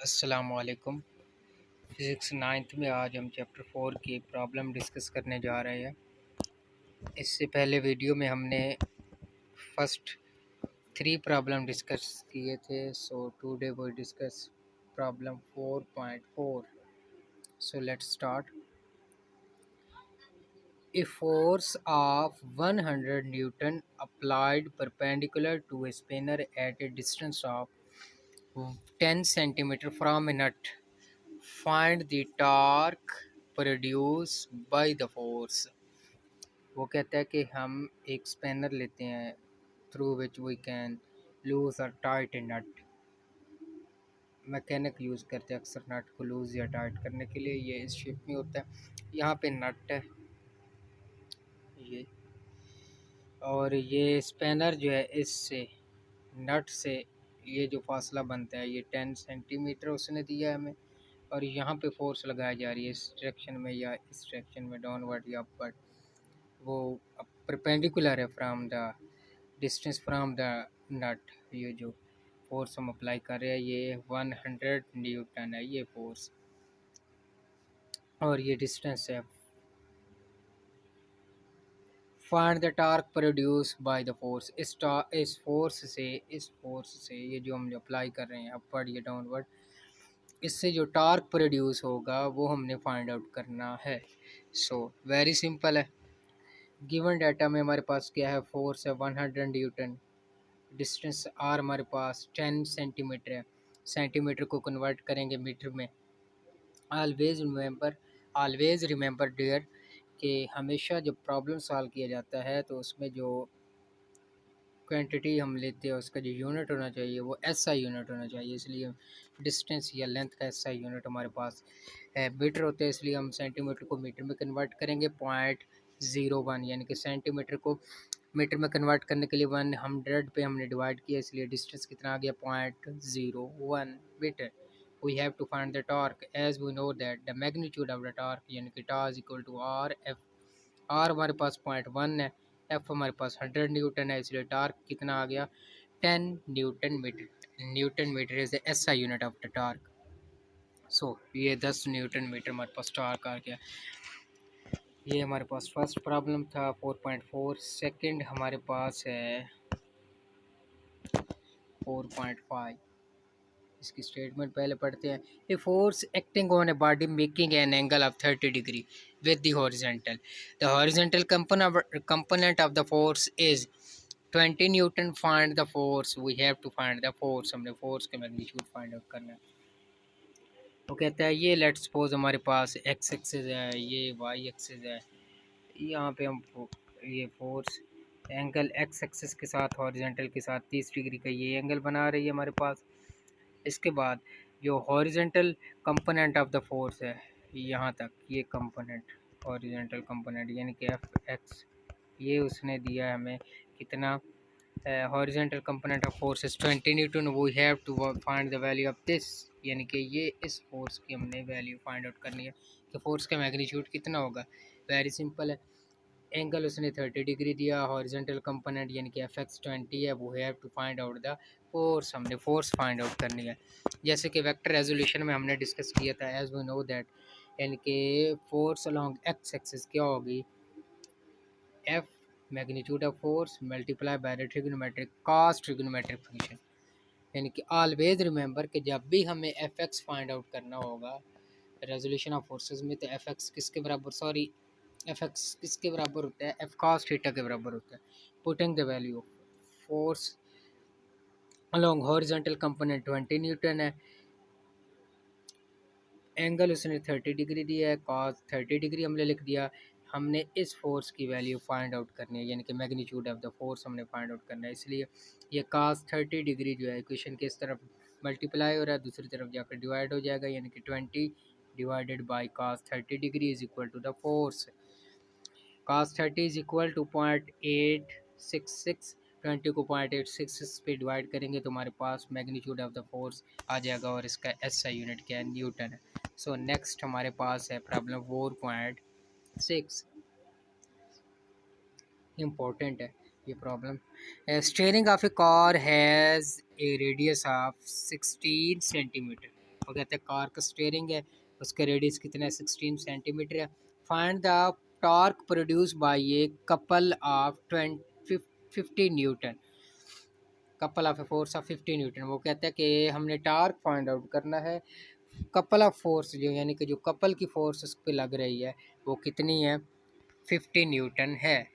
अस्सलामुअलैकुम। Physics ninth में आज हम चैप्टर 4 की प्रॉब्लम डिस्कस करने जा रहे हैं। इससे पहले वीडियो में हमने फर्स्ट 3 प्रॉब्लम डिस्कस किए थे। So today we discuss problem 4.4। So let's start. A force of 100 Newton applied perpendicular to a spinner at a distance of 10 centimeter from a nut. Find the torque produced by the force। वो कहता है कि हम एक spanner लेते हैं through which we can loose और tight a nut. Mechanic use करते हैं अक्सर नट को लूज या टाइट करने के लिए। ये इस शेप में होता है। यहाँ पे नट है ये, और ये स्पैनर जो है इससे नट से ये जो फासला बनता है ये 10 सेंटीमीटर उसने दिया है हमें। और यहाँ पे फोर्स लगाई जा रही है इस डायरेक्शन में या इस डायरेक्शन में, डाउनवर्ड या अपवर्ड। वो परपेंडिकुलर है from the distance from the nut. ये जो फोर्स हम अप्लाई कर रहे हैं ये 100 न्यूटन है ये फोर्स, और ये डिस्टेंस है। Find the torque produce by the force. इस फोर्स से ये जो हम अप्लाई कर रहे हैं अपवर्ड या डाउनवर्ड, इससे जो टॉर्क प्रोड्यूस होगा वो हमने फाइंड आउट करना है। सो वेरी सिंपल है। गिवन डाटा में हमारे पास क्या है, फोर्स है 100 न्यूटन, डिस्टेंस आर हमारे पास 10 सेंटीमीटर है। सेंटीमीटर को कन्वर्ट करेंगे मीटर में। ऑलवेज रिमेंबर डियर कि हमेशा जब प्रॉब्लम सॉल्व किया जाता है तो उसमें जो क्वांटिटी हम लेते हैं उसका जो यूनिट होना चाहिए वो एसआई यूनिट होना चाहिए। इसलिए डिस्टेंस या लेंथ का एसआई यूनिट हमारे पास मीटर होते हैं, इसलिए हम सेंटीमीटर को मीटर में कन्वर्ट करेंगे। 0.01 यानी कि सेंटीमीटर को मीटर में कन्वर्ट करने के लिए 100 पे हमने डिवाइड किया, इसलिए डिस्टेंस कितना आ गया 0.01 metre. We have to find the torque as we know that the magnitude of the torque यानी कि torque is equal to R F. R हमारे पास 0.1 है, एफ हमारे पास 100 न्यूटन है, इसलिए टॉर्क कितना आ गया 10 newton metre. Newton metre is the SI unit of the torque. So ये 10 न्यूटन मीटर हमारे पास टॉर्क आ गया। ये हमारे पास फर्स्ट प्रॉब्लम था 4.4। सेकंड हमारे पास है 4.5। इसकी स्टेटमेंट पहले पढ़ते हैं। A force acting on a body making an angle of 30 degree with the horizontal. The horizontal component of the force is 20 newton. Find the force. We have to find the force. हमने force का magnitude find out करना है। तो कहता है ये let's suppose हमारे पास x axis है, ये वाई एक्सिस है। यहाँ पे हम ये फोर्स एंगल एक्स एक्सिस के साथ हॉरिजॉन्टल के साथ 30 डिग्री का ये एंगल बना रही है हमारे पास। इसके बाद जो horizontal component of the force है यहाँ तक, ये कंपोनेंट हॉरिजॉन्टल कंपोनेंट यानी कि एफ एक्स, ये उसने दिया है हमें कितना। Horizontal component of force is 20 newton. We have to find the value of this, यानी कि ये इस फोर्स की हमने वैल्यू फाइंड आउट करनी है कि फोर्स का मैग्नीट्यूड कितना होगा। वेरी सिंपल है। एंगल उसने 30 डिग्री दिया, हॉरिजॉन्टल कंपोनेंट यानी कि एफ एक्स 20 है। We have to find out the force. हमने फोर्स फाइंड आउट करनी है। जैसे कि वेक्टर रेजोल्यूशन में हमने डिस्कस किया था, एज वी नो दैट, यानी कि फोर्स अलोंग एक्स एक्सिस क्या होगी, F magnitude of force multiply by the trigonometric cos trigonometric function. यानी कि ऑलवेज रिमेंबर कि जब भी हमें एफ एक्स फाइंड आउट करना होगा रेजोल्यूशन ऑफ फोर्सेस में, तो एफ एक्स किसके बराबर, सॉरी एफ एक्स किसके बराबर होता है, एफ कॉस थीटा के बराबर होता है। Putting the value of force along horizontal component 20 Newton है, एंगल उसने 30 डिग्री दिया है, कॉस 30 डिग्री हमने लिख दिया। हमने इस फोर्स की वैल्यू फाइंड आउट करनी है, यानी कि मैग्नीट्यूड ऑफ द फोर्स हमने फाइंड आउट करना है। इसलिए ये कॉस 30 डिग्री जो है इक्वेशन के इस तरफ मल्टीप्लाई हो रहा है, दूसरी तरफ जाकर डिवाइड हो जाएगा, यानी कि 20 divided by cos 30 degree is equal to the force. cos 30 is equal to 0.866। 20 को 0.866 पे डिवाइड करेंगे तो हमारे पास मैग्नीट्यूड ऑफ द फोर्स आ जाएगा, और इसका एसआई यूनिट क्या है, न्यूटन है। सो नेक्स्ट हमारे पास है प्रॉब्लम 4.6। इम्पोर्टेंट है ये problem. Steering of A car has a radius of 16 centimetre. वो कहते हैं कार का स्टेयरिंग है, उसका रेडियस कितना है 16 सेंटीमीटर है। Find the torque produce by a couple of 50 Newton, couple of a force of 50 Newton. वो कहता है कि हमने टॉर्क फाइंड आउट करना है, कपल ऑफ फोर्स जो यानी कि जो कपल की फोर्स उस पर लग रही है वो कितनी है, 50 न्यूटन है।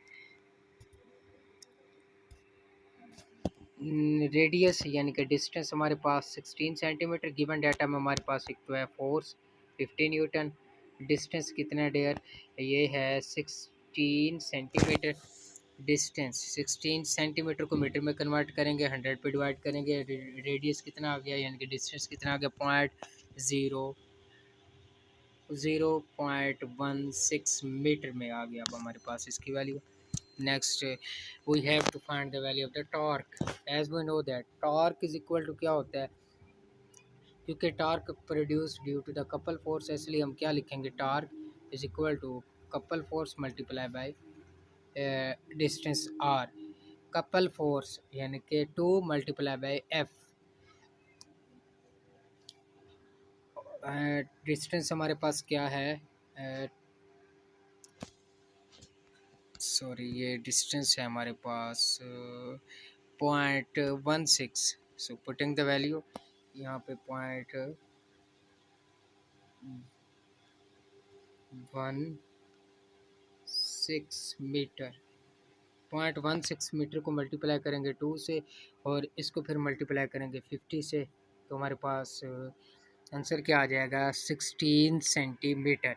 रेडियस यानी कि डिस्टेंस हमारे पास 16 सेंटीमीटर, गिवन डाटा में हमारे पास एक तो है फोर्स 50 न्यूटन, डिस्टेंस कितना है डेयर, ये है 16 सेंटीमीटर। डिस्टेंस 16 सेंटीमीटर को मीटर में कन्वर्ट करेंगे, 100 पे डिवाइड करेंगे, रेडियस कितना आ गया यानी कि डिस्टेंस कितना आ गया, 0.16 मीटर में आ गया अब हमारे पास इसकी value. Next we have to find the value of the torque. As we know that torque is equal to क्या होता है, क्योंकि torque produce due to the couple force, इसलिए हम क्या लिखेंगे, torque is equal to couple force multiply by distance R. Couple force यानी कि 2 मल्टीप्लाई बाय एफ, डिस्टेंस हमारे पास क्या है, सॉरी ये डिस्टेंस है हमारे पास 0.16। सो पुटिंग द वैल्यू यहाँ पे 0.16 मीटर, 0.16 मीटर को मल्टीप्लाई करेंगे 2 से और इसको फिर मल्टीप्लाई करेंगे 50 से, तो हमारे पास आंसर क्या आ जाएगा, 16 सेंटीमीटर।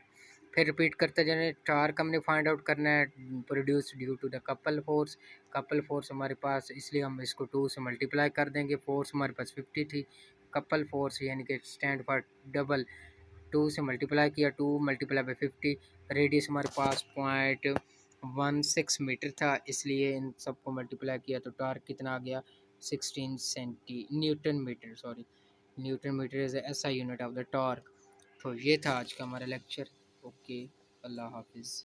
फिर रिपीट करते जाए, टार्क हमने फाइंड आउट करना है produce due to the couple force. Couple force हमारे पास, इसलिए हम इसको 2 से मल्टीप्लाई कर देंगे, फोर्स हमारे पास 50 थी, कपल फोर्स यानी कि स्टैंड फॉर डबल, 2 से मल्टीप्लाई किया, 2 मल्टीप्लाई बाई 50, रेडियस हमारे पास 0.16 मीटर था, इसलिए इन सबको मल्टीप्लाई किया तो टार्क कितना आ गया, 16 centi newton metre, sorry newton metre is SI unit of the torque. तो ये था आज का हमारा लेक्चर। ओके, अल्लाह हाफिज़।